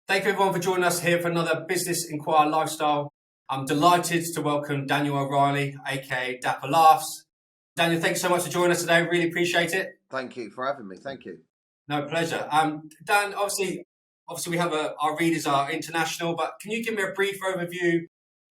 Thank you everyone for joining us here for another Business Enquirer Lifestyle. I'm delighted to welcome Daniel O'Reilly, aka Dapper Laughs. Daniel, thanks so much for joining us today. Really appreciate it. Thank you for having me. Thank you. No, pleasure. Dan, obviously we have our readers are international, but can you give me a brief overview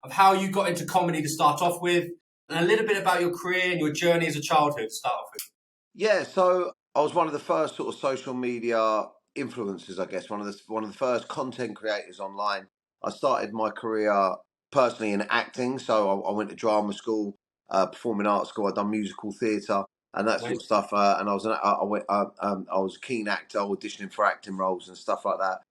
of how you got into comedy to start off with, and a little bit about your career and your journey as a childhood to start off with? Yeah, so I was one of the first sort of social media influencers, I guess, one of the first content creators online. I started my career personally in acting, so I went to drama school, performing arts school. I'd done musical theatre and that sort of stuff, and I was a keen actor, auditioning for acting roles and stuff like that.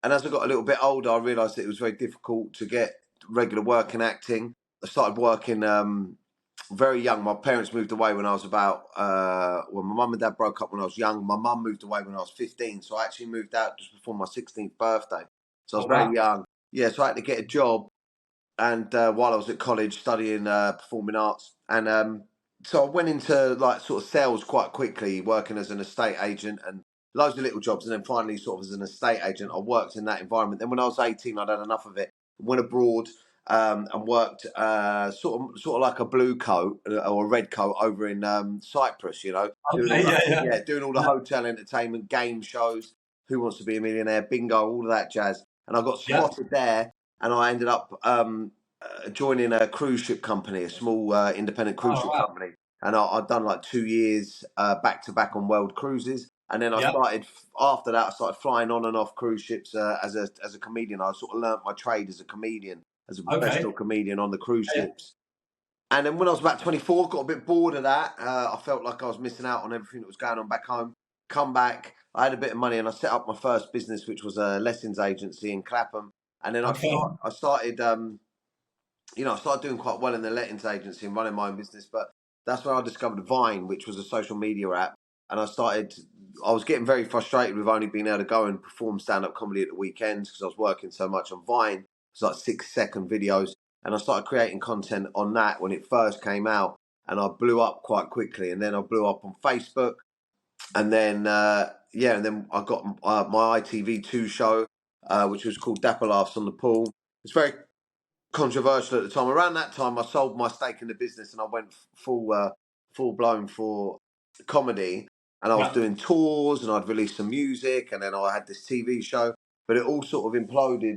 And as I got a little bit older, I realised that it was very difficult to get regular work in acting. I started working very young. My parents moved away when I was about, well, my mum and dad broke up when I was young. My mum moved away when I was 15. So I actually moved out just before my 16th birthday. So I was very young. Yeah, so I had to get a job. And while I was at college studying performing arts. And so I went into like sort of sales quite quickly, working as an estate agent and loads of little jobs. And then finally, sort of as an estate agent, I worked in that environment. Then when I was 18, I'd had enough of it. Went abroad and worked sort of like a blue coat or a red coat over in Cyprus, you know, doing all the hotel entertainment, game shows, Who Wants to Be a Millionaire, bingo, all of that jazz. And I got spotted there, and I ended up joining a cruise ship company, a small independent cruise ship company. And I'd done like 2 years back to back on world cruises. And then after that, I started flying on and off cruise ships as a comedian. I sort of learnt my trade as a comedian, as a professional comedian on the cruise ships. And then when I was about 24, got a bit bored of that. I felt like I was missing out on everything that was going on back home. Come back, I had a bit of money and I set up my first business, which was a lessons agency in Clapham. And then I started, I started doing quite well in the lettings agency and running my own business. But that's when I discovered Vine, which was a social media app. And I was getting very frustrated with only being able to go and perform stand-up comedy at the weekends because I was working so much on Vine. It's like 6-second videos. And I started creating content on that when it first came out. And I blew up quite quickly. And then I blew up on Facebook. And then, and then I got my ITV2 show, which was called Dapper Laughs on the Pool. It's very controversial at the time. Around that time, I sold my stake in the business and I went full blown for comedy. And I was doing tours and I'd released some music and then I had this TV show. But it all sort of imploded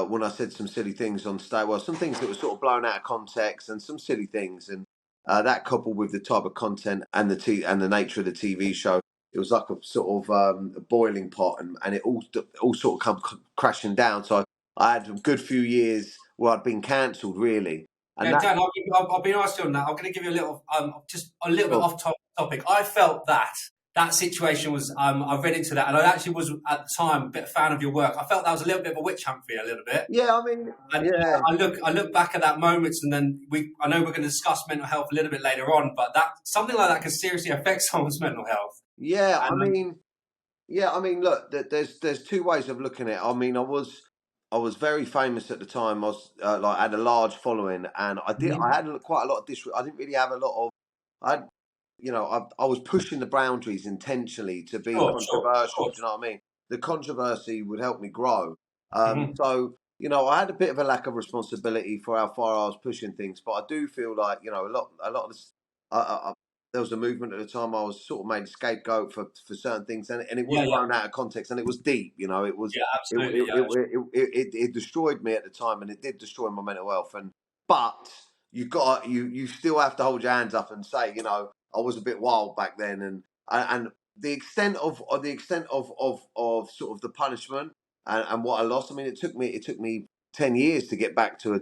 when I said some silly things on stage. Well, some things that were sort of blown out of context and some silly things. And that coupled with the type of content and the nature of the TV show, it was like a sort of a boiling pot and it all sort of come crashing down. So I had a good few years where I'd been cancelled, really. And Dan, I'll be honest on that. I'm going to give you a little, just a little bit off topic. I felt that situation was, I read into that, and I actually was at the time a bit of a fan of your work. I felt that was a little bit of a witch hunt for you, a little bit. Yeah, I mean, I look back at that moments, and then I know we're going to discuss mental health a little bit later on, but that something like that can seriously affect someone's mental health. Yeah, I mean, look, there's two ways of looking at it. I mean, I was very famous at the time. I was I had a large following, and I had quite a lot of I didn't really have a lot of. I was pushing the boundaries intentionally to be controversial. Do you know what I mean? The controversy would help me grow. So I had a bit of a lack of responsibility for how far I was pushing things, but I do feel like a lot of this. There was a movement at the time. I was sort of made a scapegoat for certain things, and it was blown out of context, and it was deep. It was it destroyed me at the time, and it did destroy my mental health. But you still have to hold your hands up and say, I was a bit wild back then, and the extent of sort of the punishment and what I lost. I mean, it took me 10 years to get back to a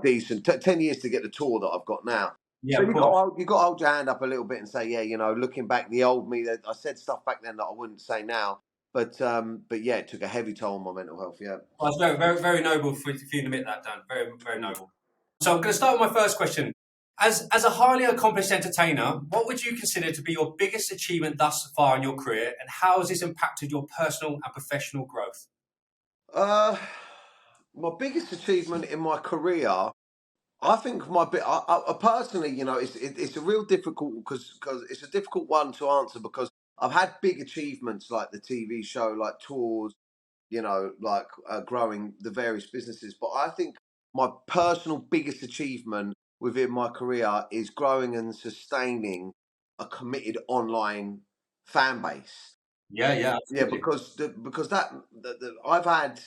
decent 10 years to get the tour that I've got now. Yeah, so you got to hold your hand up a little bit and say, looking back, the old me, that I said stuff back then that I wouldn't say now. But yeah, it took a heavy toll on my mental health. Yeah, well, it's very, very, very noble for you to admit that, Dan. Very, very noble. So I'm going to start with my first question. As a highly accomplished entertainer, what would you consider to be your biggest achievement thus far in your career, and how has this impacted your personal and professional growth? My biggest achievement in my career, I think personally, it's a real difficult because it's a difficult one to answer because I've had big achievements like the TV show, like tours, like growing the various businesses. But I think my personal biggest achievement within my career is growing and sustaining a committed online fan base. Yeah, Yeah, absolutely. because I've had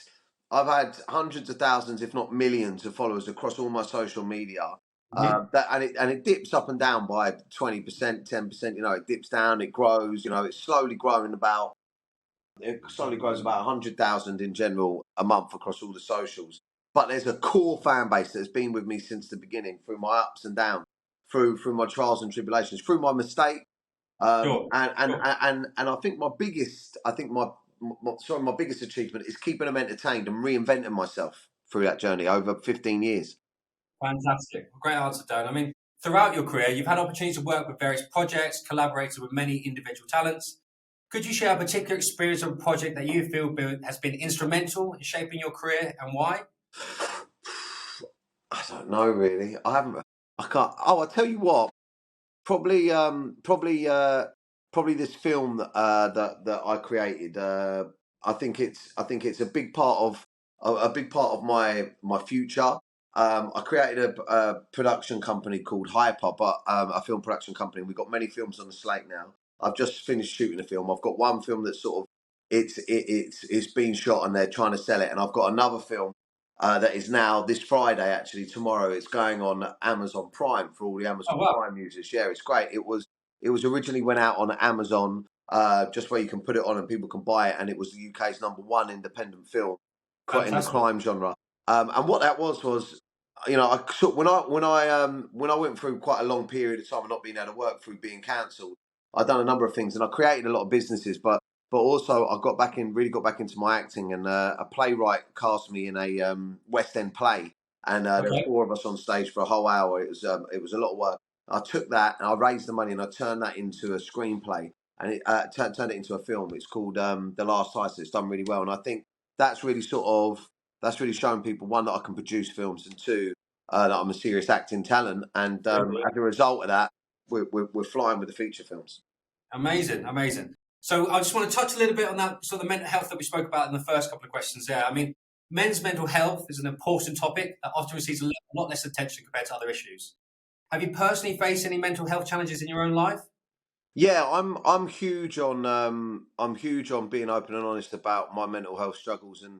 hundreds of thousands, if not millions, of followers across all my social media. Mhm. And it dips up and down by 20%, 10%. It dips down, it grows. It's slowly growing about. It slowly grows about 100,000 in general a month across all the socials. But there's a core fan base that's been with me since the beginning, through my ups and downs, through my trials and tribulations, through my mistakes. Sure, sure. And I think my biggest achievement is keeping them entertained and reinventing myself through that journey over 15 years. Fantastic. Great answer, Dan. I mean, throughout your career, you've had opportunities to work with various projects, collaborated with many individual talents. Could you share a particular experience of a project that you feel has been instrumental in shaping your career and why? I don't know really. I haven't. I can't. Oh, I tell you what. Probably, probably this film that I created. I think it's a big part of a big part of my future. I created a production company called Hyper, but a film production company. We've got many films on the slate now. I've just finished shooting a film. I've got one film that's sort of it's been shot and they're trying to sell it, and I've got another film that is now this Friday, actually tomorrow. It's going on Amazon Prime for all the Oh, Amazon wow. Prime users. Yeah, it's great. It was originally went out on Amazon, just where you can put it on and people can buy it, and it was the UK's number one independent film in the Fantastic. crime genre. And what that was, when I went through quite a long period of time of not being able to work through being cancelled, I'd done a number of things and I created a lot of businesses, but also I really got back into my acting, and a playwright cast me in a West End play, and there were Okay. four of us on stage for a whole hour. It was a lot of work. I took that and I raised the money and I turned that into a screenplay, and it turned it into a film. It's called The Last Heist. It's done really well, and I think that's really that's really shown people, one, that I can produce films, and two, that I'm a serious acting talent. And Brilliant. as a result of that, we're flying with the feature films. Amazing, amazing. So I just want to touch a little bit on that sort of the mental health that we spoke about in the first couple of questions there. I mean, men's mental health is an important topic that often receives a lot less attention compared to other issues. Have you personally faced any mental health challenges in your own life? Yeah, I'm huge on being open and honest about my mental health struggles, and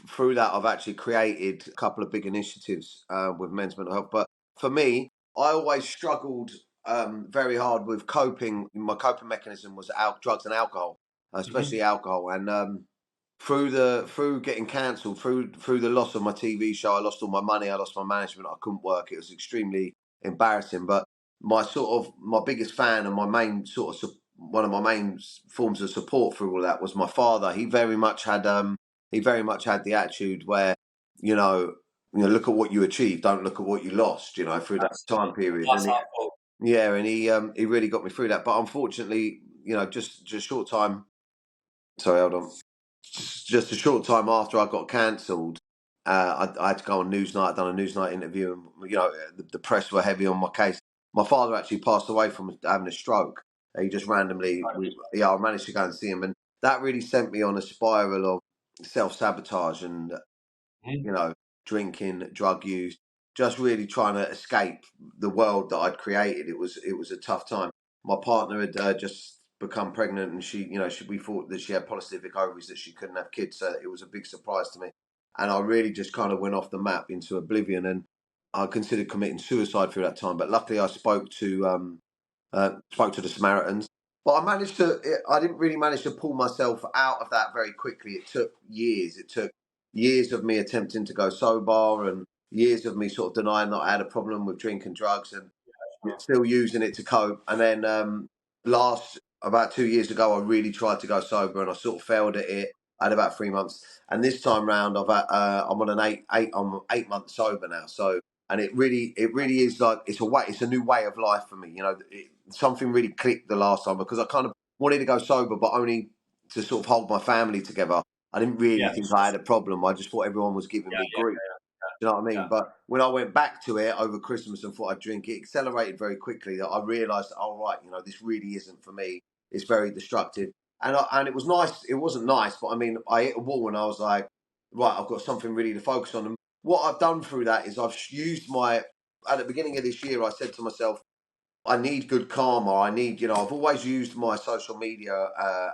through that, I've actually created a couple of big initiatives with men's mental health. But for me, I always struggled very hard with coping. My coping mechanism was drugs and alcohol, Hmm. especially alcohol. And through getting cancelled, through the loss of my TV show, I lost all my money, I lost my management, I couldn't work. It was extremely embarrassing. But my biggest fan and my main one of my main forms of support through all that was my father. He very much had the attitude where, you know, look at what you achieved, don't look at what you lost. Through that time Absolutely. period, Glass and half full. he really got me through that. But unfortunately, just short time. Sorry, hold on. Just a short time after I got cancelled, I had to go on Newsnight. I'd done a Newsnight interview, and the press were heavy on my case. My father actually passed away from having a stroke. He just randomly, I managed to go and see him, and that really sent me on a spiral of self sabotage and Mhm. you know, drinking, drug use, just really trying to escape the world that I'd created. It was a tough time. My partner had just become pregnant, and we thought that she had polycystic ovaries, that she couldn't have kids. So it was a big surprise to me, and I really just kind of went off the map into oblivion, and I considered committing suicide through that time. But luckily, I spoke to the Samaritans. But I didn't really manage to pull myself out of that very quickly. It took years. It took years of me attempting to go sober, and years of me sort of denying that I had a problem with drink and drugs, and still using it to cope. And then last about 2 years ago, I really tried to go sober, and I sort of failed at it. I had about 3 months, and this time round, I'm on an I'm 8 months sober now. So, and it really is like it's a new way of life for me. Something really clicked the last time, because I kind of wanted to go sober, but only to sort of hold my family together. I didn't really Yeah, think I had a problem. I just thought everyone was giving yeah, me yeah, grief. Do you know what I yeah. mean? But when I went back to it over Christmas and thought I'd drink, it accelerated very quickly. That I realised, oh right, this really isn't for me. It's very destructive. and it was nice. It wasn't nice, but I mean, I hit a wall and I was like, right, I've got something really to focus on. And what I've done through that is I've used my. At the beginning of this year, I said to myself, I need good karma. I need, I've always used my social media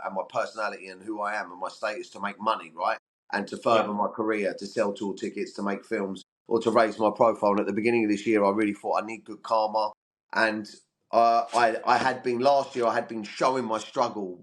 and my personality and who I am and my status to make money, right? And to Yeah. further my career, to sell tour tickets, to make films, or to raise my profile. And at the beginning of this year, I really thought I need good karma. And I had been last year, I had been showing my struggle,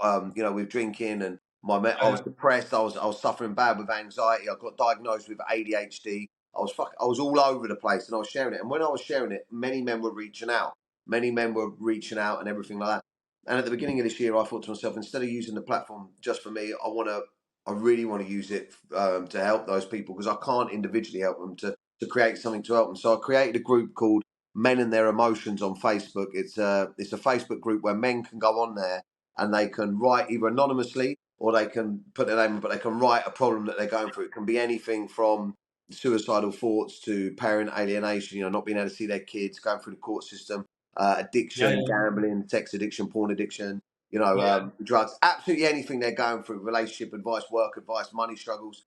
with drinking and I was depressed. I was suffering bad with anxiety. I got diagnosed with ADHD. I was all over the place, and I was sharing it. And when I was sharing it, many men were reaching out. Many men were reaching out and everything like that. And at the beginning of this year, I thought to myself, instead of using the platform just for me, I really want to use it to help those people, because I can't individually help them, to create something to help them. So I created a group called Men and Their Emotions on Facebook. It's a Facebook group where men can go on there and they can write either anonymously or they can put their name, but they can write a problem that they're going through. It can be anything from suicidal thoughts to parent alienation, not being able to see their kids, going through the court system, Yeah. addiction, gambling, sex addiction, porn addiction, Yeah. drugs, absolutely anything they're going through, relationship advice, work advice, money struggles.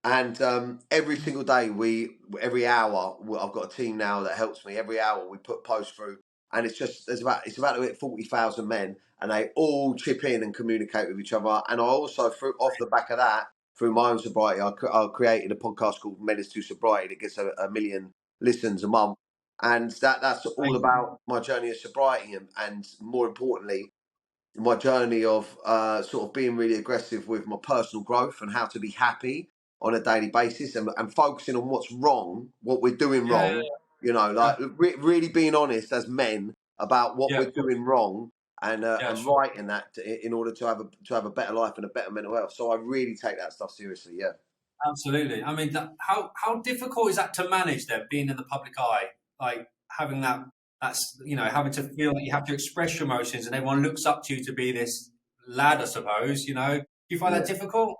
And every single day, every hour, I've got a team now that helps me. Every hour we put posts through, and it's about to hit 40,000 men, and they all chip in and communicate with each other. And I also, off the back of that, through my own sobriety, I created a podcast called Menace to Sobriety that gets a million listens a month, and that's all Amazing. about my journey of sobriety, and more importantly, my journey of sort of being really aggressive with my personal growth and how to be happy on a daily basis, and focusing on what's wrong, what we're doing Yeah. wrong, Yeah. really being honest as men about what Yeah. we're Of course. doing wrong, Yeah. and Sure. writing that in order to have a better life and a better mental health. So I really take that stuff seriously. Yeah. Absolutely. I mean, how difficult is that to manage then, being in the public eye, like having that's having to feel that you have to express your emotions and everyone looks up to you to be this lad, I suppose. Do you find that Yeah. difficult?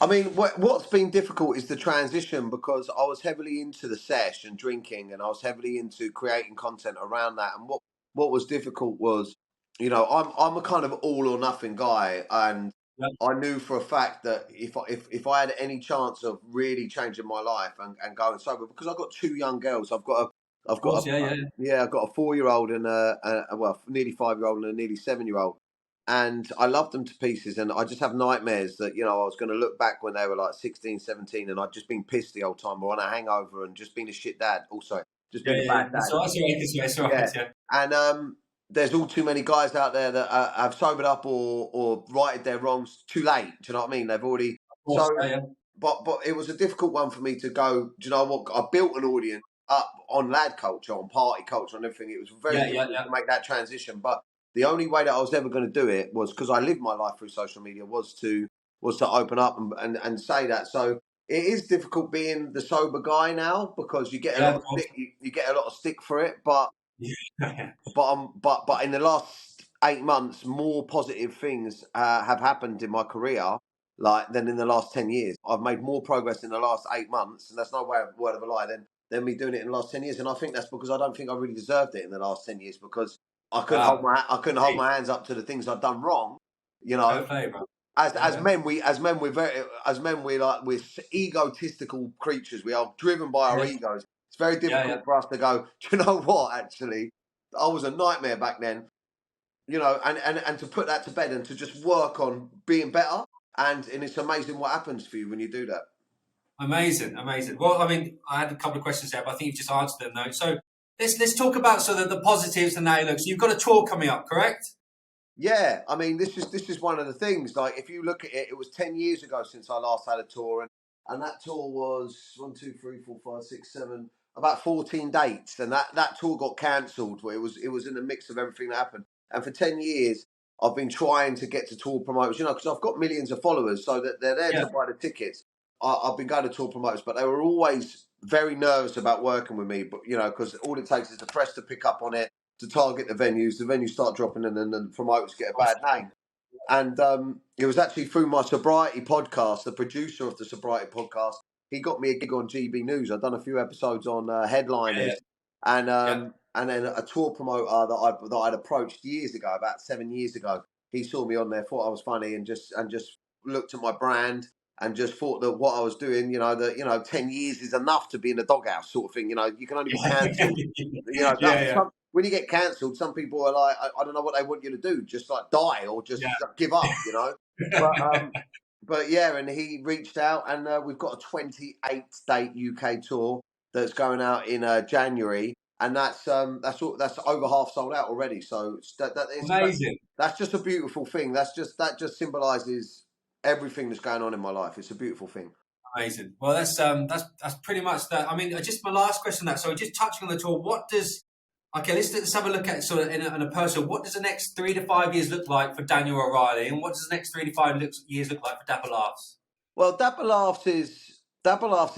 I mean, what's been difficult is the transition, because I was heavily into the sesh and drinking, and I was heavily into creating content around that. And what was difficult was, I'm a kind of all or nothing guy, and Yeah. I knew for a fact that if I had any chance of really changing my life and going sober, because I've got two young girls, Of course. Yeah. Yeah. I've got a 4-year old and nearly 5-year old and a nearly 7-year-old, and I love them to pieces. And I just have nightmares that, I was going to look back when they were like 16, 17, and I'd just been pissed the whole time, or on a hangover, and just been a shit dad. Also, just Yeah. been a Yeah. Yeah. bad That's dad. all right. That's all right. Yeah. Yeah. And there's all too many guys out there that have sobered up or righted their wrongs too late. Do you know what I mean? They've already. Of course. So, Yeah. Yeah. but it was a difficult one for me to go. Do you know what? I built an audience up on lad culture, on party culture, on everything. It was very Yeah. Yeah. difficult Yeah. to make that transition. But the only way that I was ever going to do it was, because I lived my life through social media, was to open up and say that. So it is difficult being the sober guy now, because you get a Yeah. lot Of of course. stick. You get a lot of stick for it, but Yeah. but in the last 8 months, more positive things have happened in my career, like, than in the last 10 years. I've made more progress in the last 8 months, and that's no word of a lie. Than me doing it in the last 10 years, and I think that's because I don't think I really deserved it in the last 10 years, because Wow. I couldn't hold my hands up to the things I've done wrong. You Fair know, play, bro. as Yeah. as Yeah. men we as men we're very as men we're egotistical creatures. We are driven by our Yeah. egos. It's very Yeah. Yeah. difficult for us to go, do you know what, actually, I was a nightmare back then, and to put that to bed and to just work on being better. And it's amazing what happens for you when you do that. Amazing, amazing. Well, I mean, I had a couple of questions there, but I think you've just answered them though. So let's talk about sort of the positives and how it looks. You've got a tour coming up, correct? Yeah, I mean, this is one of the things. Like, if you look at it, it was 10 years ago since I last had a tour, and that tour was 1, 2, 3, 4, 5, 6, 7, about 14 dates, and that tour got cancelled. Where it was in the mix of everything that happened, and for 10 years I've been trying to get to tour promoters, because I've got millions of followers, so that they're there Yeah, to buy the tickets. I've been going to tour promoters, but they were always very nervous about working with me. But because all it takes is the press to pick up on it, to target the venues start dropping, and then the promoters get a bad name. And it was actually through my sobriety podcast, the producer of the sobriety podcast, he got me a gig on GB News. I've done a few episodes on yeah, headliners, yeah, and then a tour promoter that I'd approached years ago, about 7 years ago. he saw me on there, thought I was funny, and just looked at my brand and just thought that what I was doing, that 10 years is enough to be in the doghouse, sort of thing. You can only be cancelled. Yeah, yeah, When you get cancelled, some people are like, I don't know what they want you to do, just like die or just give up. But but yeah, and he reached out, and we've got a 28 date UK tour that's going out in January, and that's over half sold out already. So amazing. that's just a beautiful thing. That just symbolises everything that's going on in my life. It's a beautiful thing. Amazing. Well, that's pretty much that. I mean, just my last question. That so just touching on the tour. What does let's have a look at sort of in a personal. What does the next 3 to 5 years look like for Daniel O'Reilly, and what does the next 3 to 5 years look like for Dapper Laughs? Well, Dapper Laughs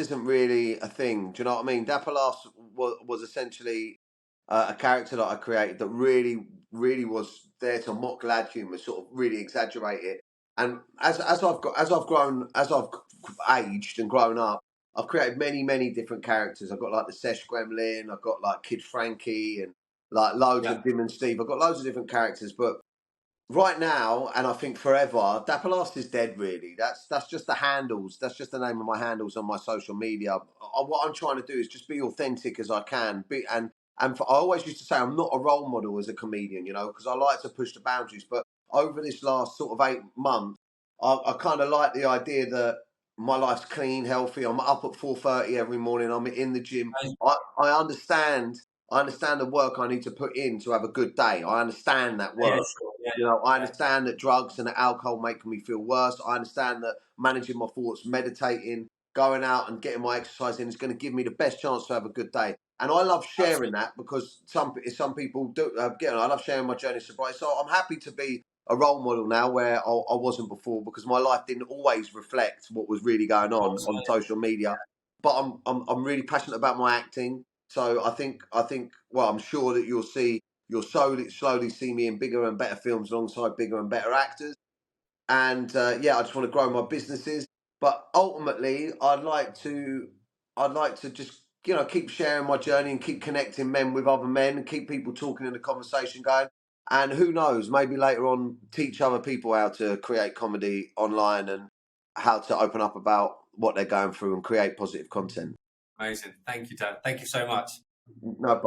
isn't really a thing. Do you know what I mean? Dapper Laughs was essentially a character that I created that really, really was there to mock lad humour, sort of really exaggerate it. And as I've aged and grown up, I've created many, many different characters. I've got like the Sesh Gremlin, I've got like Kid Frankie, and like loads Yeah, of Dim and Steve. I've got loads of different characters, but right now, and I think forever, Dapper Last is dead. Really, that's just the handles. That's just the name of my handles on my social media. What I'm trying to do is just be authentic as I can. I always used to say I'm not a role model as a comedian, because I like to push the boundaries. But over this last sort of 8 months, I kind of like the idea that my life's clean, healthy. I'm up at 4:30 every morning. I'm in the gym. amazing. I understand. I understand the work I need to put in to have a good day. I understand that Yeah, work. sure. Yeah, I yeah, understand that drugs and alcohol make me feel worse. I understand that managing my thoughts, meditating, going out and getting my exercise in is going to give me the best chance to have a good day. And I love sharing absolutely. that because some people do. I love sharing my journey to sobriety. So I'm happy to be a role model now where I wasn't before, because my life didn't always reflect what was really going Of course, on social media. But I'm really passionate about my acting. So I think well, I'm sure that you'll slowly see me in bigger and better films alongside bigger and better actors. And I just want to grow my businesses. But ultimately, I'd like to just keep sharing my journey and keep connecting men with other men and keep people talking and the conversation going. And who knows, maybe later on teach other people how to create comedy online and how to open up about what they're going through and create positive content. amazing. Thank you, Dan. Thank you so much. No problem.